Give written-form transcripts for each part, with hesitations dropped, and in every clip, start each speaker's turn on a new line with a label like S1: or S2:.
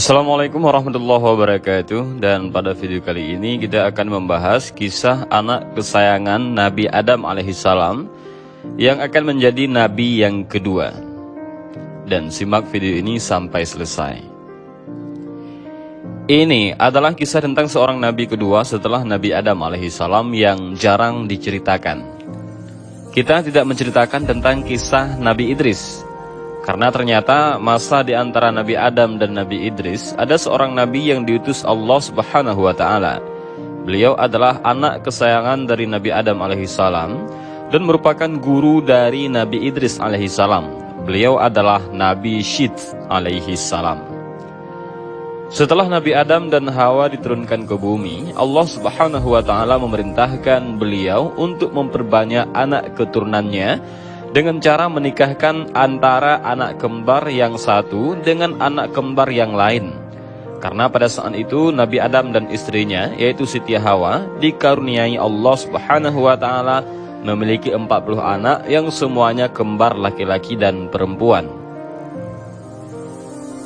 S1: Assalamualaikum warahmatullahi wabarakatuh. Dan pada video kali ini kita akan membahas kisah anak kesayangan Nabi Adam alaihissalam yang akan menjadi nabi yang kedua. Dan simak video ini sampai selesai. Ini adalah kisah tentang seorang nabi kedua setelah Nabi Adam alaihissalam yang jarang diceritakan. Kita tidak menceritakan tentang kisah Nabi Idris, karena ternyata masa di antara Nabi Adam dan Nabi Idris ada seorang nabi yang diutus Allah Subhanahu wa taala. Beliau adalah anak kesayangan dari Nabi Adam alaihissalam dan merupakan guru dari Nabi Idris alaihissalam. Beliau adalah Nabi Syith alaihissalam. Setelah Nabi Adam dan Hawa diturunkan ke bumi, Allah Subhanahu wa taala memerintahkan beliau untuk memperbanyak anak keturunannya dengan cara menikahkan antara anak kembar yang satu dengan anak kembar yang lain. Karena pada saat itu Nabi Adam dan istrinya, yaitu Siti Hawa, dikaruniai Allah Subhanahu wa taala memiliki 40 anak yang semuanya kembar laki-laki dan perempuan.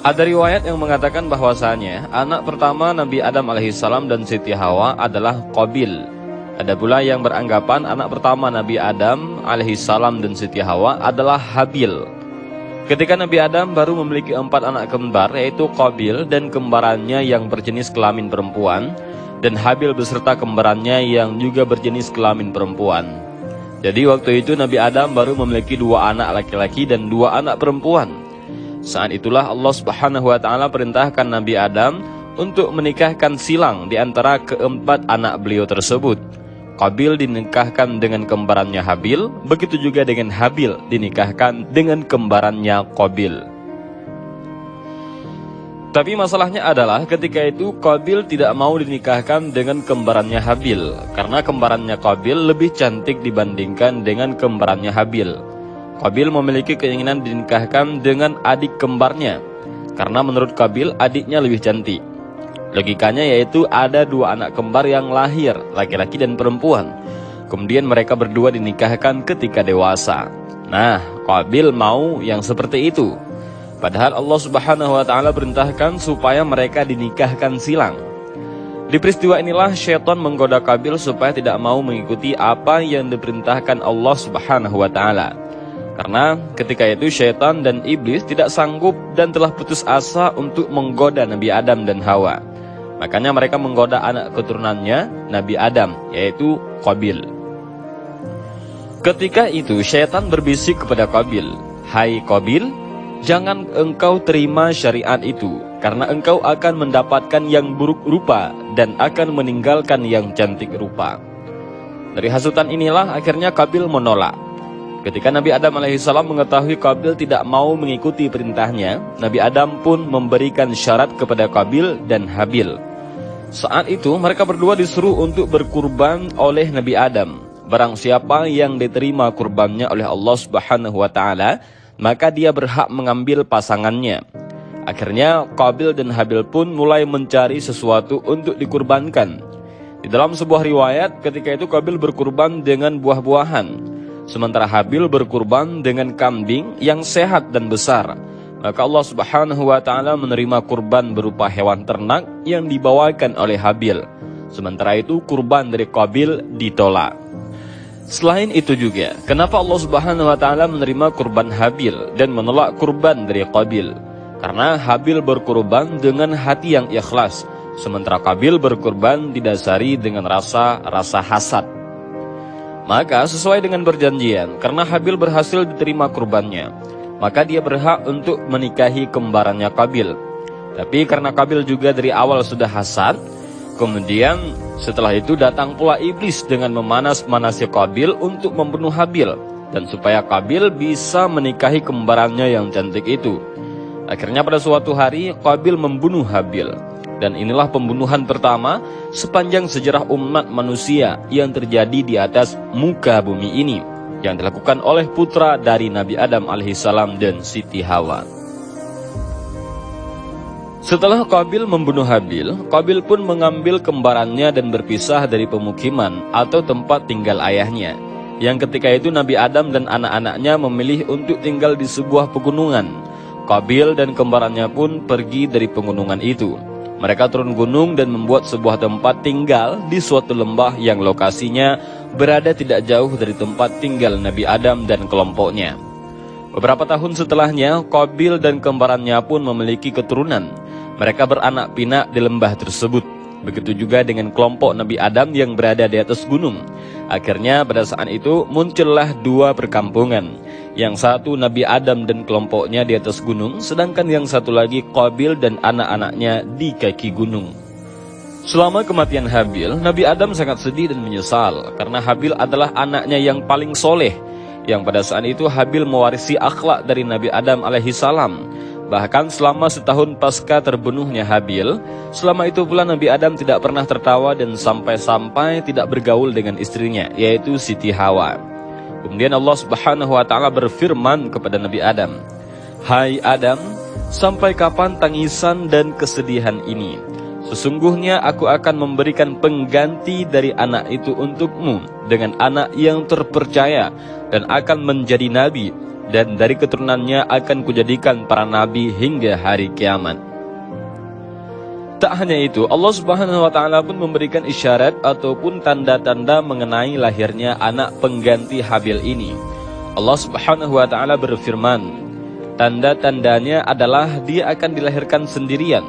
S1: Ada riwayat yang mengatakan bahwasanya anak pertama Nabi Adam alaihissalam dan Siti Hawa adalah Qabil. Ada pula yang beranggapan anak pertama Nabi Adam alaihissalam dan Siti Hawa adalah Habil. Ketika Nabi Adam baru memiliki 4 anak kembar, yaitu Qabil dan kembarannya yang berjenis kelamin perempuan, dan Habil beserta kembarannya yang juga berjenis kelamin perempuan. Jadi waktu itu Nabi Adam baru memiliki 2 anak laki-laki dan 2 anak perempuan. Saat itulah Allah Subhanahu wa taala perintahkan Nabi Adam untuk menikahkan silang di antara keempat anak beliau tersebut. Qabil dinikahkan dengan kembarannya Habil, begitu juga dengan Habil dinikahkan dengan kembarannya Qabil. Tapi masalahnya adalah ketika itu Qabil tidak mau dinikahkan dengan kembarannya Habil, karena kembarannya Qabil lebih cantik dibandingkan dengan kembarannya Habil. Qabil memiliki keinginan dinikahkan dengan adik kembarnya, karena menurut Qabil adiknya lebih cantik. Logikanya yaitu ada 2 anak kembar yang lahir, laki-laki dan perempuan. Kemudian mereka berdua dinikahkan ketika dewasa. Nah, Qabil mau yang seperti itu. Padahal Allah Subhanahu wa taala perintahkan supaya mereka dinikahkan silang. Di peristiwa inilah syaitan menggoda Qabil supaya tidak mau mengikuti apa yang diperintahkan Allah Subhanahu wa taala. Karena ketika itu syaitan dan iblis tidak sanggup dan telah putus asa untuk menggoda Nabi Adam dan Hawa. Makanya mereka menggoda anak keturunannya Nabi Adam, yaitu Qabil. Ketika itu syaitan berbisik kepada Qabil, "Hai Qabil, jangan engkau terima syariat itu, karena engkau akan mendapatkan yang buruk rupa dan akan meninggalkan yang cantik rupa." Dari hasutan inilah akhirnya Qabil menolak. Ketika Nabi Adam alaihissalam mengetahui Qabil tidak mau mengikuti perintahnya, Nabi Adam pun memberikan syarat kepada Qabil dan Habil. Saat itu mereka berdua disuruh untuk berkurban oleh Nabi Adam. Barang siapa yang diterima kurbannya oleh Allah Subhanahu wa taala, maka dia berhak mengambil pasangannya. Akhirnya Qabil dan Habil pun mulai mencari sesuatu untuk dikurbankan. Di dalam sebuah riwayat, ketika itu Qabil berkurban dengan buah-buahan, sementara Habil berkurban dengan kambing yang sehat dan besar. Maka Allah Subhanahu wa taala menerima kurban berupa hewan ternak yang dibawakan oleh Habil. Sementara itu kurban dari Qabil ditolak. Selain itu juga, kenapa Allah Subhanahu wa taala menerima kurban Habil dan menolak kurban dari Qabil? Karena Habil berkurban dengan hati yang ikhlas, sementara Qabil berkurban didasari dengan rasa hasad. Maka sesuai dengan perjanjian, karena Habil berhasil diterima kurbannya, maka dia berhak untuk menikahi kembarannya Qabil. Tapi karena Qabil juga dari awal sudah hasad, kemudian setelah itu datang pula iblis dengan memanas-manasi Qabil untuk membunuh Habil, dan supaya Qabil bisa menikahi kembarannya yang cantik itu. Akhirnya pada suatu hari Qabil membunuh Habil. Dan inilah pembunuhan pertama sepanjang sejarah umat manusia yang terjadi di atas muka bumi ini, yang dilakukan oleh putra dari Nabi Adam alaihissalam dan Siti Hawa. Setelah Qabil membunuh Habil, Qabil pun mengambil kembarannya dan berpisah dari pemukiman atau tempat tinggal ayahnya, yang ketika itu Nabi Adam dan anak-anaknya memilih untuk tinggal di sebuah pegunungan. Qabil dan kembarannya pun pergi dari pegunungan itu. Mereka turun gunung dan membuat sebuah tempat tinggal di suatu lembah yang lokasinya berada tidak jauh dari tempat tinggal Nabi Adam dan kelompoknya. Beberapa tahun setelahnya, Qabil dan kembarannya pun memiliki keturunan. Mereka beranak pinak di lembah tersebut. Begitu juga dengan kelompok Nabi Adam yang berada di atas gunung. Akhirnya pada saat itu muncullah dua perkampungan. Yang satu Nabi Adam dan kelompoknya di atas gunung, sedangkan yang satu lagi Qabil dan anak-anaknya di kaki gunung. Selama kematian Habil, Nabi Adam sangat sedih dan menyesal karena Habil adalah anaknya yang paling soleh, yang pada saat itu Habil mewarisi akhlak dari Nabi Adam alaihissalam. Bahkan selama setahun pasca terbunuhnya Habil, selama itu pula Nabi Adam tidak pernah tertawa dan sampai-sampai tidak bergaul dengan istrinya, yaitu Siti Hawa. Kemudian Allah Subhanahu wa Ta'ala berfirman kepada Nabi Adam, "Hai Adam, sampai kapan tangisan dan kesedihan ini? Sesungguhnya aku akan memberikan pengganti dari anak itu untukmu dengan anak yang terpercaya dan akan menjadi nabi, dan dari keturunannya akan kujadikan para nabi hingga hari kiamat." Tak hanya itu, Allah Subhanahu wa Ta'ala pun memberikan isyarat ataupun tanda-tanda mengenai lahirnya anak pengganti Habil ini. Allah Subhanahu wa Ta'ala berfirman, "Tanda-tandanya adalah dia akan dilahirkan sendirian,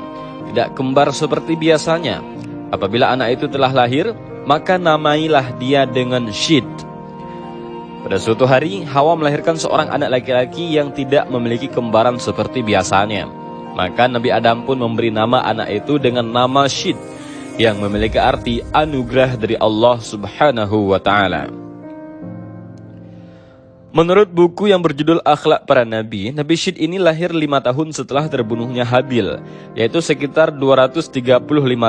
S1: tidak kembar seperti biasanya. Apabila anak itu telah lahir, maka namailah dia dengan Syid." Pada suatu hari, Hawa melahirkan seorang anak laki-laki yang tidak memiliki kembaran seperti biasanya. Maka Nabi Adam pun memberi nama anak itu dengan nama Syid, yang memiliki arti anugerah dari Allah Subhanahu wa Ta'ala. Menurut buku yang berjudul Akhlak Para Nabi, Nabi Syid ini lahir 5 tahun setelah terbunuhnya Habil, yaitu sekitar 235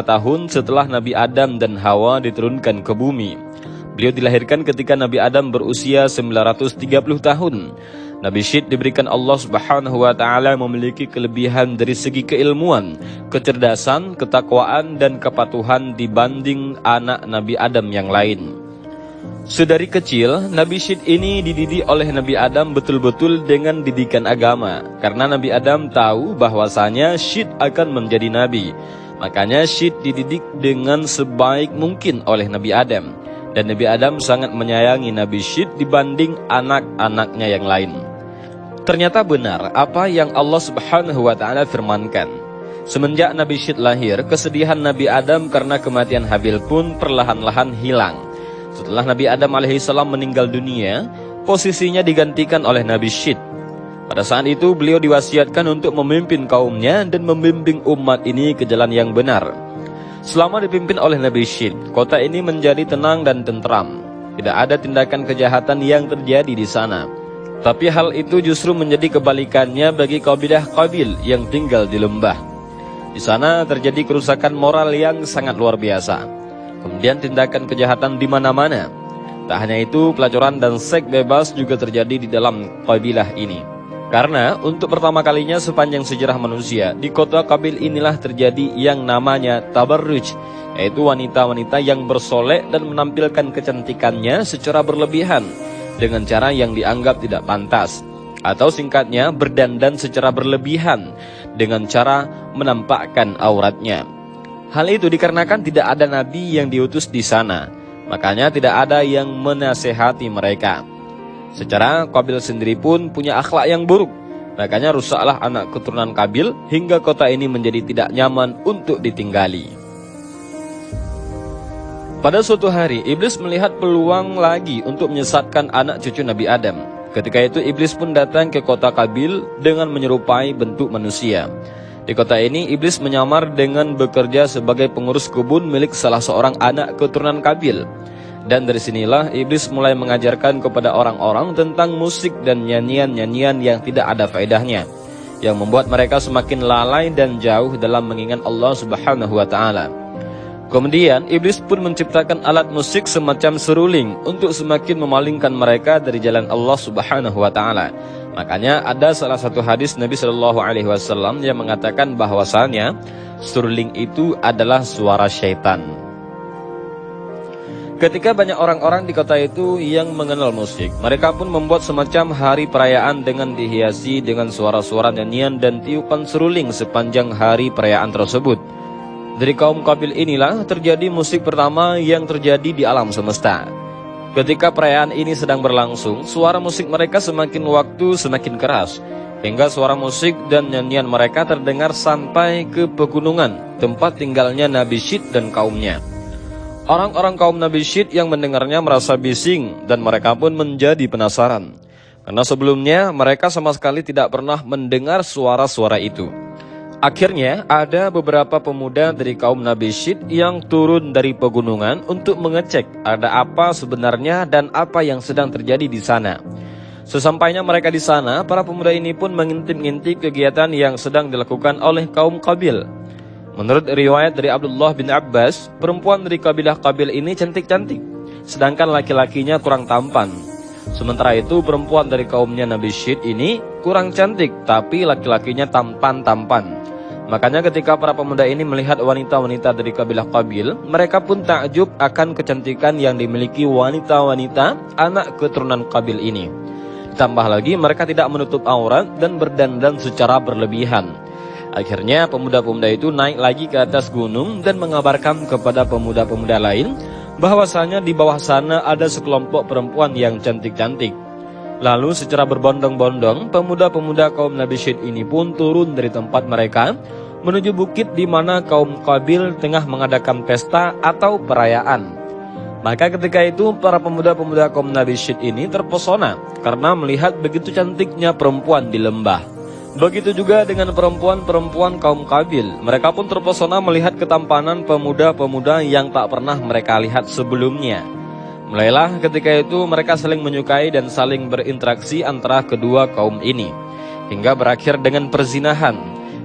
S1: tahun setelah Nabi Adam dan Hawa diturunkan ke bumi. Beliau dilahirkan ketika Nabi Adam berusia 930 tahun. Nabi Syid diberikan Allah Subhanahu wa Ta'ala memiliki kelebihan dari segi keilmuan, kecerdasan, ketakwaan, dan kepatuhan dibanding anak Nabi Adam yang lain. Sedari kecil, Nabi Syid ini dididik oleh Nabi Adam betul-betul dengan didikan agama, karena Nabi Adam tahu bahwasanya Syid akan menjadi nabi. Makanya Syid dididik dengan sebaik mungkin oleh Nabi Adam. Dan Nabi Adam sangat menyayangi Nabi Syid dibanding anak-anaknya yang lain. Ternyata benar apa yang Allah Subhanahu wa Ta'ala firmankan. Semenjak Nabi Syid lahir, kesedihan Nabi Adam karena kematian Habil pun perlahan-lahan hilang. Setelah Nabi Adam alaihissalam meninggal dunia, posisinya digantikan oleh Nabi Syid. Pada saat itu beliau diwasiatkan untuk memimpin kaumnya dan membimbing umat ini ke jalan yang benar. Selama dipimpin oleh Nabi Syid, kota ini menjadi tenang dan tentram. Tidak ada tindakan kejahatan yang terjadi di sana. Tapi hal itu justru menjadi kebalikannya bagi kabilah Qabil yang tinggal di lembah. Di sana terjadi kerusakan moral yang sangat luar biasa. Kemudian tindakan kejahatan di mana-mana. Tak hanya itu, pelacuran dan seks bebas juga terjadi di dalam kabilah ini. Karena untuk pertama kalinya sepanjang sejarah manusia, di kota Qabil inilah terjadi yang namanya tabarruj, yaitu wanita-wanita yang bersolek dan menampilkan kecantikannya secara berlebihan dengan cara yang dianggap tidak pantas, atau singkatnya berdandan secara berlebihan dengan cara menampakkan auratnya. Hal itu dikarenakan tidak ada nabi yang diutus di sana, makanya tidak ada yang menasehati mereka. Secara Qabil sendiri pun punya akhlak yang buruk, makanya rusaklah anak keturunan Qabil hingga kota ini menjadi tidak nyaman untuk ditinggali. Pada suatu hari, Iblis melihat peluang lagi untuk menyesatkan anak cucu Nabi Adam. Ketika itu Iblis pun datang ke kota Qabil dengan menyerupai bentuk manusia. Di kota ini Iblis menyamar dengan bekerja sebagai pengurus kebun milik salah seorang anak keturunan Qabil. Dan dari sinilah Iblis mulai mengajarkan kepada orang-orang tentang musik dan nyanyian-nyanyian yang tidak ada faedahnya, yang membuat mereka semakin lalai dan jauh dalam mengingat Allah Subhanahu wa Ta'ala. Kemudian Iblis pun menciptakan alat musik semacam seruling untuk semakin memalingkan mereka dari jalan Allah Subhanahu wa Ta'ala. Makanya ada salah satu hadis Nabi Shallallahu Alaihi Wasallam yang mengatakan bahwasanya seruling itu adalah suara syaitan. Ketika banyak orang-orang di kota itu yang mengenal musik, mereka pun membuat semacam hari perayaan dengan dihiasi dengan suara-suara nyanyian dan tiupan seruling sepanjang hari perayaan tersebut. Dari kaum Qabil inilah terjadi musik pertama yang terjadi di alam semesta. Ketika perayaan ini sedang berlangsung, suara musik mereka semakin waktu semakin keras, hingga suara musik dan nyanyian mereka terdengar sampai ke pegunungan, tempat tinggalnya Nabi Syed dan kaumnya. Orang-orang kaum Nabi Syed yang mendengarnya merasa bising dan mereka pun menjadi penasaran. Karena sebelumnya mereka sama sekali tidak pernah mendengar suara-suara itu. Akhirnya ada beberapa pemuda dari kaum Nabi Syed yang turun dari pegunungan untuk mengecek ada apa sebenarnya dan apa yang sedang terjadi di sana. Sesampainya mereka di sana, para pemuda ini pun mengintip-ngintip kegiatan yang sedang dilakukan oleh kaum Qabil. Menurut riwayat dari Abdullah bin Abbas, perempuan dari kabilah Qabil ini cantik-cantik, sedangkan laki-lakinya kurang tampan. Sementara itu perempuan dari kaumnya Nabi Syed ini kurang cantik, tapi laki-lakinya tampan-tampan. Makanya ketika para pemuda ini melihat wanita-wanita dari kabilah Qabil, mereka pun takjub akan kecantikan yang dimiliki wanita-wanita anak keturunan Qabil ini. Ditambah lagi mereka tidak menutup aurat dan berdandan secara berlebihan. Akhirnya pemuda-pemuda itu naik lagi ke atas gunung dan mengabarkan kepada pemuda-pemuda lain bahwasanya di bawah sana ada sekelompok perempuan yang cantik-cantik. Lalu secara berbondong-bondong pemuda-pemuda kaum Nabi Syed ini pun turun dari tempat mereka menuju bukit di mana kaum Qabil tengah mengadakan pesta atau perayaan. Maka ketika itu para pemuda-pemuda kaum Nabi Syed ini terpesona karena melihat begitu cantiknya perempuan di lembah. Begitu juga dengan perempuan-perempuan kaum Qabil. Mereka pun terpesona melihat ketampanan pemuda-pemuda yang tak pernah mereka lihat sebelumnya. Mulailah ketika itu mereka saling menyukai dan saling berinteraksi antara kedua kaum ini, hingga berakhir dengan perzinahan.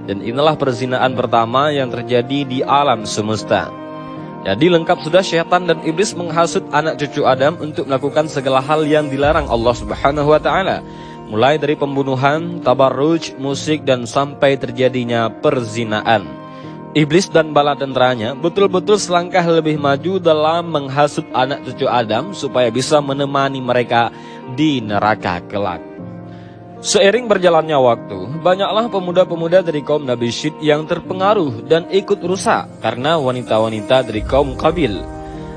S1: Dan inilah perzinahan pertama yang terjadi di alam semesta. Jadi lengkap sudah syaitan dan iblis menghasut anak cucu Adam untuk melakukan segala hal yang dilarang Allah Subhanahu wa Ta'ala. Mulai dari pembunuhan, tabarruj, musik, dan sampai terjadinya perzinaan. Iblis dan bala tentaranya betul-betul selangkah lebih maju dalam menghasut anak cucu Adam supaya bisa menemani mereka di neraka kelak. Seiring berjalannya waktu, banyaklah pemuda-pemuda dari kaum Nabi Syed yang terpengaruh dan ikut rusak karena wanita-wanita dari kaum Qabil.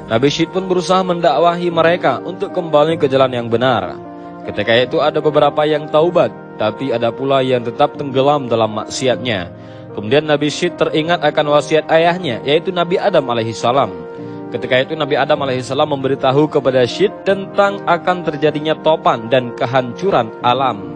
S1: Nabi Syed pun berusaha mendakwahi mereka untuk kembali ke jalan yang benar. Ketika itu ada beberapa yang taubat, tapi ada pula yang tetap tenggelam dalam maksiatnya. Kemudian Nabi Syed teringat akan wasiat ayahnya, yaitu Nabi Adam alaihissalam. Ketika itu Nabi Adam alaihissalam memberitahu kepada Syed tentang akan terjadinya topan dan kehancuran alam.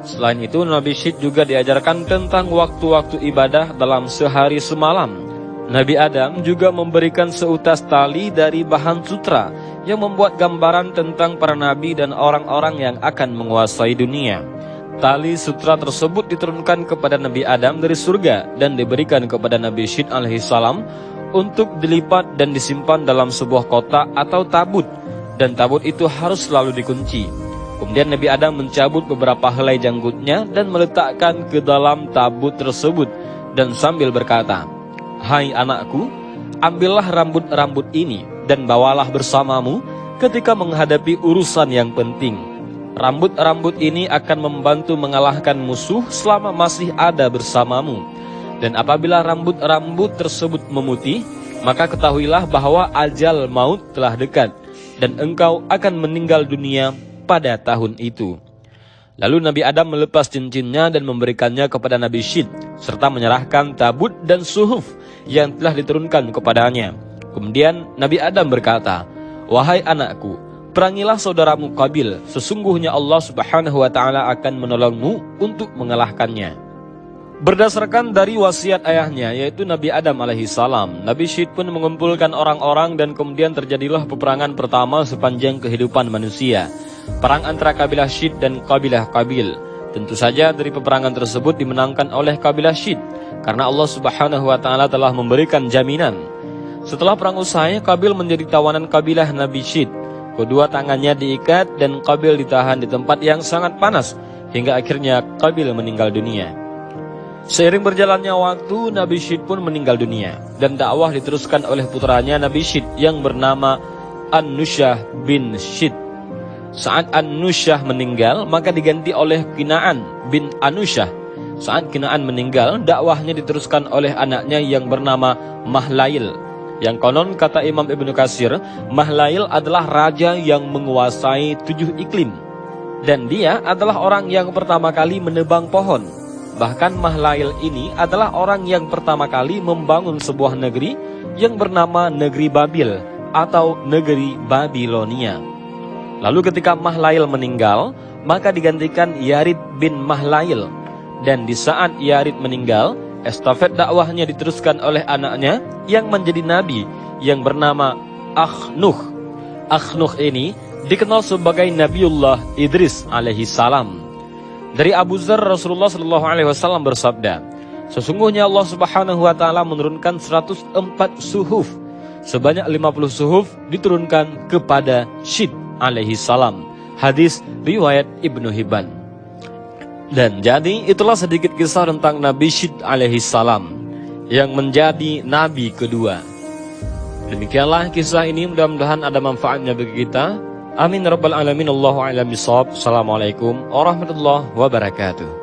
S1: Selain itu Nabi Syed juga diajarkan tentang waktu-waktu ibadah dalam sehari semalam. Nabi Adam juga memberikan seutas tali dari bahan sutra yang membuat gambaran tentang para nabi dan orang-orang yang akan menguasai dunia. Tali sutra tersebut diturunkan kepada Nabi Adam dari surga dan diberikan kepada Nabi Syed alaihissalam untuk dilipat dan disimpan dalam sebuah kotak atau tabut, dan tabut itu harus selalu dikunci. Kemudian Nabi Adam mencabut beberapa helai janggutnya dan meletakkan ke dalam tabut tersebut dan sambil berkata, "Hai anakku, ambillah rambut-rambut ini dan bawalah bersamamu ketika menghadapi urusan yang penting. Rambut-rambut ini akan membantu mengalahkan musuh selama masih ada bersamamu. Dan apabila rambut-rambut tersebut memutih, maka ketahuilah bahwa ajal maut telah dekat dan engkau akan meninggal dunia pada tahun itu." Lalu Nabi Adam melepas cincinnya dan memberikannya kepada Nabi Syed, serta menyerahkan tabut dan suhuf yang telah diturunkan kepadanya. Kemudian Nabi Adam berkata, "Wahai anakku, perangilah saudaramu Qabil, sesungguhnya Allah Subhanahu wa Ta'ala akan menolongmu untuk mengalahkannya." Berdasarkan dari wasiat ayahnya, yaitu Nabi Adam alaihissalam, Nabi Syed pun mengumpulkan orang-orang dan kemudian terjadilah peperangan pertama sepanjang kehidupan manusia. Perang antara kabilah Syed dan kabilah Qabil. Tentu saja dari peperangan tersebut dimenangkan oleh kabilah Syed, karena Allah Subhanahu wa Ta'ala telah memberikan jaminan. Setelah perang usai, Qabil menjadi tawanan kabilah Nabi Syed. Kedua tangannya diikat dan Qabil ditahan di tempat yang sangat panas, hingga akhirnya Qabil meninggal dunia. Seiring berjalannya waktu, Nabi Syed pun meninggal dunia, dan dakwah diteruskan oleh putranya Nabi Syed yang bernama An-Nusyah bin Syid. Saat An-Nusyah meninggal, maka diganti oleh Kinaan bin Anusyah. Saat Kinaan meninggal, dakwahnya diteruskan oleh anaknya yang bernama Mahlail. Yang konon kata Imam Ibnu Katsir, Mahlail adalah raja yang menguasai 7 iklim. Dan dia adalah orang yang pertama kali menebang pohon. Bahkan Mahlail ini adalah orang yang pertama kali membangun sebuah negeri yang bernama Negeri Babil atau Negeri Babilonia. Lalu ketika Mahlail meninggal, maka digantikan Yarid bin Mahlail. Dan di saat Yarid meninggal, estafet dakwahnya diteruskan oleh anaknya yang menjadi nabi yang bernama Akhnuh. Akhnuh ini dikenal sebagai Nabiullah Idris alaihi salam. Dari Abu Dzar, Rasulullah sallallahu alaihi wasallam bersabda, sesungguhnya Allah Subhanahu wa taala menurunkan 104 suhuf. Sebanyak 50 suhuf diturunkan kepada Syid alaihi salam. Hadis riwayat Ibnu Hibban. Dan jadi itulah sedikit kisah tentang Nabi Syid alaihi salam yang menjadi nabi kedua. Demikianlah kisah ini, mudah-mudahan ada manfaatnya bagi kita. Amin rabbal alamin. Allahu a'lam bishawab. Assalamualaikum warahmatullahi wabarakatuh.